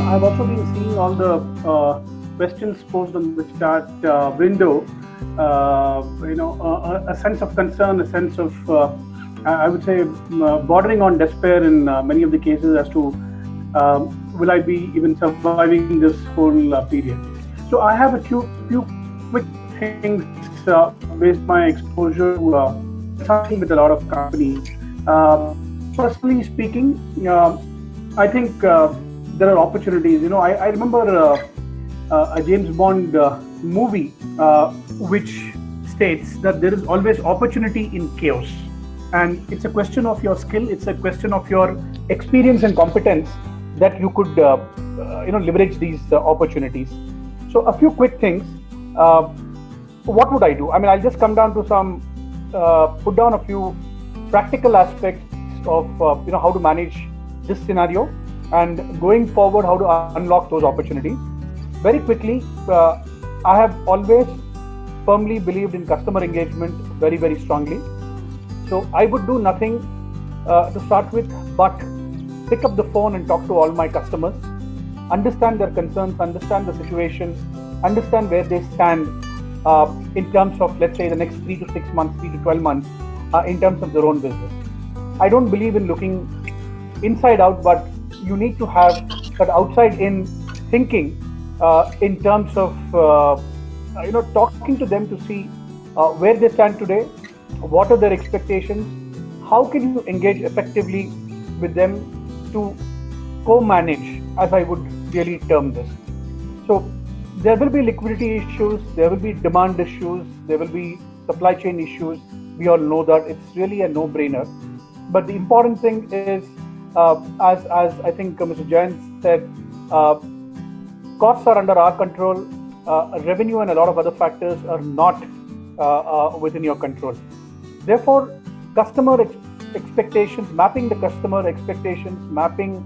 I've also been seeing all the questions posed on the chat window. A sense of concern, a sense of, I would say, bordering on despair in many of the cases as to will I be even surviving this whole period. So I have a few quick things based my exposure to consulting with a lot of companies. Personally speaking, I think there are opportunities. I remember a James Bond movie which states that there is always opportunity in chaos, and it's a question of your skill. It's a question of your experience and competence that you could leverage these opportunities. So a few quick things. What would I do? I mean, I'll just come down to some put down a few practical aspects of how to manage this scenario, and going forward how to unlock those opportunities. Very quickly, I have always firmly believed in customer engagement very, very strongly. So I would do nothing to start with but pick up the phone and talk to all my customers, understand their concerns, understand the situation, understand where they stand in terms of, let's say, the next 3 to 6 months, 3 to 12 months, in terms of their own business. I don't believe in looking inside out, but you need to have that outside in thinking in terms of talking to them to see where they stand today, what are their expectations, how can you engage effectively with them to co-manage, as I would really term this. So there will be liquidity issues, there will be demand issues, there will be supply chain issues. We all know that it's really a no-brainer. But the important thing is, as I think Mr. Jain said, costs are under our control. Revenue and a lot of other factors are not within your control. Therefore, customer expectations, mapping the customer expectations, mapping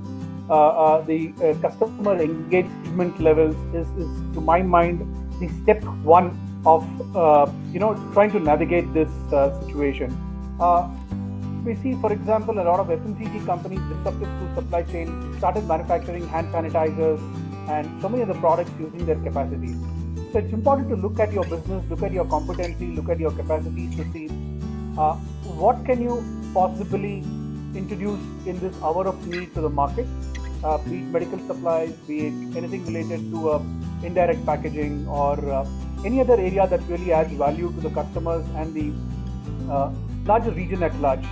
the customer engagement levels is, to my mind, the step one of trying to navigate this situation. We see, for example, a lot of FMCG companies disrupted through supply chain started manufacturing hand sanitizers and so many other products using their capacities. So it's important to look at your business, look at your competency, look at your capacities to see what can you possibly introduce in this hour of need to the market, be it medical supplies, be it anything related to indirect packaging or any other area that really adds value to the customers and the larger region at large.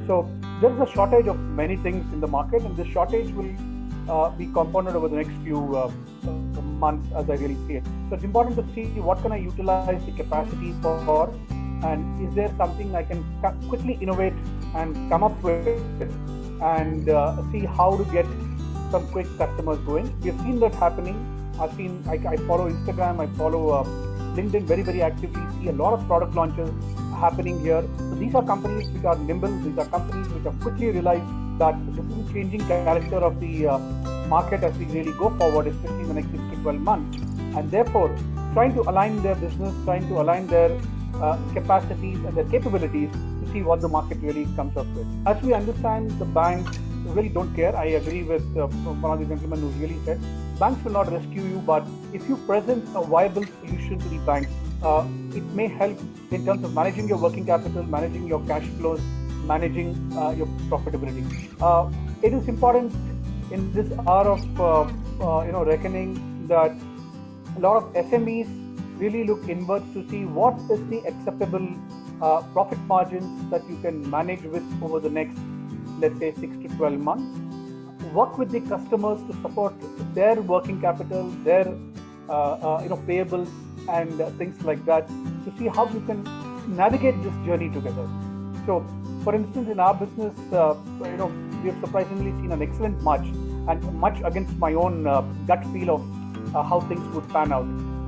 So there is a shortage of many things in the market, and this shortage will be compounded over the next few months, as I really see it. So it's important to see what can I utilize the capacity for, and is there something I can quickly innovate and come up with, and see how to get some quick customers going. We have seen that happening. I follow Instagram, I follow LinkedIn very, very actively, see a lot of product launches happening here. So these are companies which are nimble, these are companies which have quickly realized that this is the changing character of the market as we really go forward, especially in the next 6 to 12 months. And therefore, trying to align their business, trying to align their capacities and their capabilities to see what the market really comes up with. As we understand, the banks really don't care. I agree with one of the gentlemen who really said, banks will not rescue you, but if you present a viable solution to the banks, it may help in terms of managing your working capital, managing your cash flows, managing your profitability. It is important in this hour of reckoning that a lot of SMEs really look inwards to see what is the acceptable profit margins that you can manage with over the next, let's say, 6 to 12 months. Work with the customers to support their working capital, their payables and things like that, to see how you can navigate this journey together. So, for instance, in our business, we have surprisingly seen an excellent March, and much against my own gut feel of how things would pan out.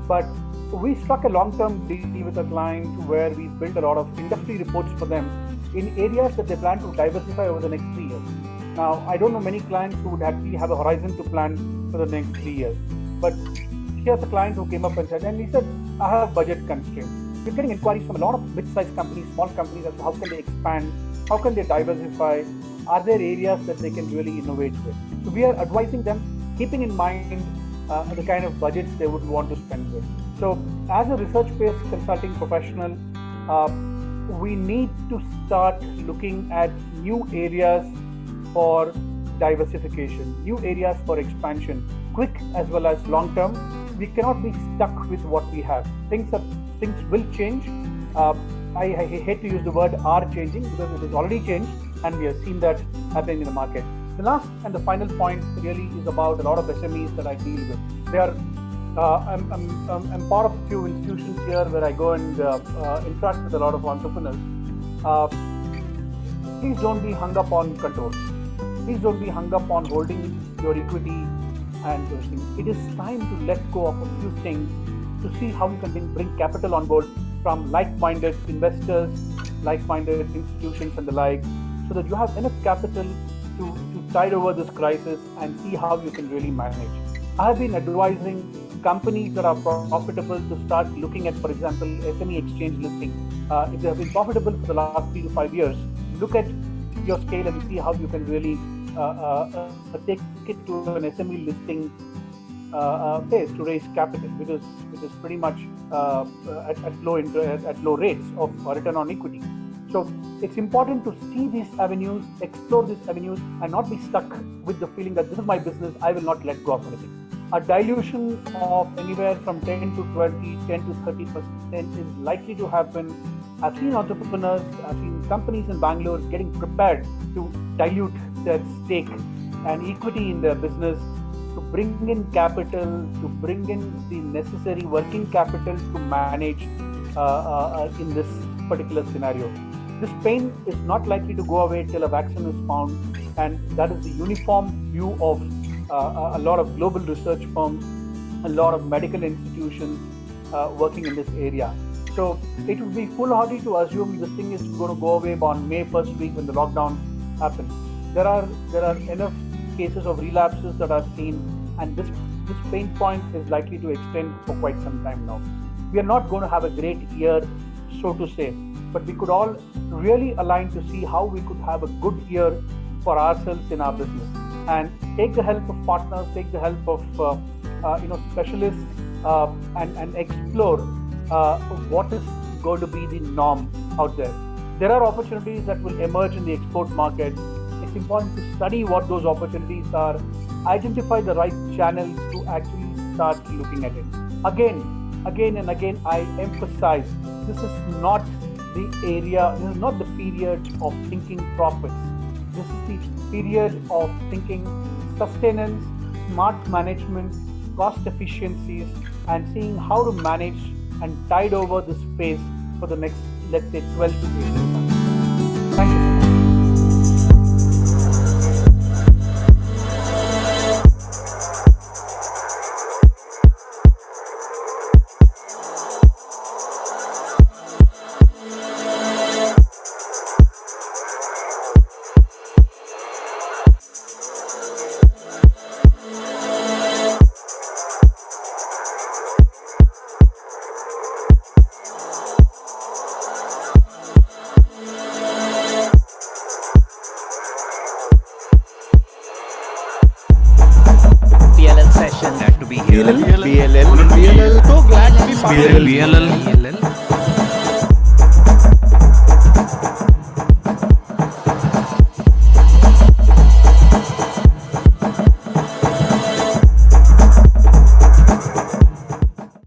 But we struck a long-term deal with a client where we built a lot of industry reports for them in areas that they plan to diversify over the next 3 years. Now, I don't know many clients who would actually have a horizon to plan for the next 3 years. But here's a client who came up and said, I have budget constraints. We're getting inquiries from a lot of mid-sized companies, small companies, as to how can they expand, how can they diversify, are there areas that they can really innovate with. So we are advising them keeping in mind the kind of budgets they would want to spend with. So, as a research-based consulting professional, we need to start looking at new areas for diversification, new areas for expansion, quick as well as long term. We cannot be stuck with what we have. Things will change. I hate to use the word "are changing" because it has already changed, and we have seen that happening in the market. The last and the final point really is about a lot of SMEs that I deal with. They are I'm part of a few institutions here where I go and interact with a lot of entrepreneurs. Please don't be hung up on controls. Please don't be hung up on holding your equity and those things. It is time to let go of a few things to see how you can bring capital on board from like-minded investors, like-minded institutions and the like, so that you have enough capital to tide over this crisis and see how you can really manage. I have been advising companies that are profitable to start looking at, for example, SME exchange listing. If they have been profitable for the last 3 to 5 years, look at your scale and see how you can really take it to an SME listing phase to raise capital, which is pretty much at low rates of return on equity. So it's important to see these avenues, explore these avenues, and not be stuck with the feeling that this is my business, I will not let go of anything. A dilution of anywhere from 10 to 20, 10 to 30% is likely to happen. I've seen entrepreneurs, I've seen companies in Bangalore getting prepared to dilute their stake and equity in their business to bring in capital, to bring in the necessary working capital to manage in this particular scenario. This pain is not likely to go away till a vaccine is found, and that is the uniform view of a lot of global research firms, a lot of medical institutions working in this area. So it would be foolhardy to assume this thing is going to go away on May 1st week when the lockdown happens. There are enough cases of relapses that are seen, and this pain point is likely to extend for quite some time now. We are not going to have a great year, so to say, but we could all really align to see how we could have a good year for ourselves in our business, and take the help of partners, take the help of specialists, and explore what is going to be the norm out there. There are opportunities that will emerge in the export market. It's important to study what those opportunities are, identify the right channels to actually start looking at it. Again and again, I emphasize, this is not the area, this is not the period of thinking profits. This is the period of thinking sustenance, smart management, cost efficiencies, and seeing how to manage and tide over this phase for the next, let's say, 12 to 18 months. Thank you. Glad to be here. BLL. So glad to be part of BLL.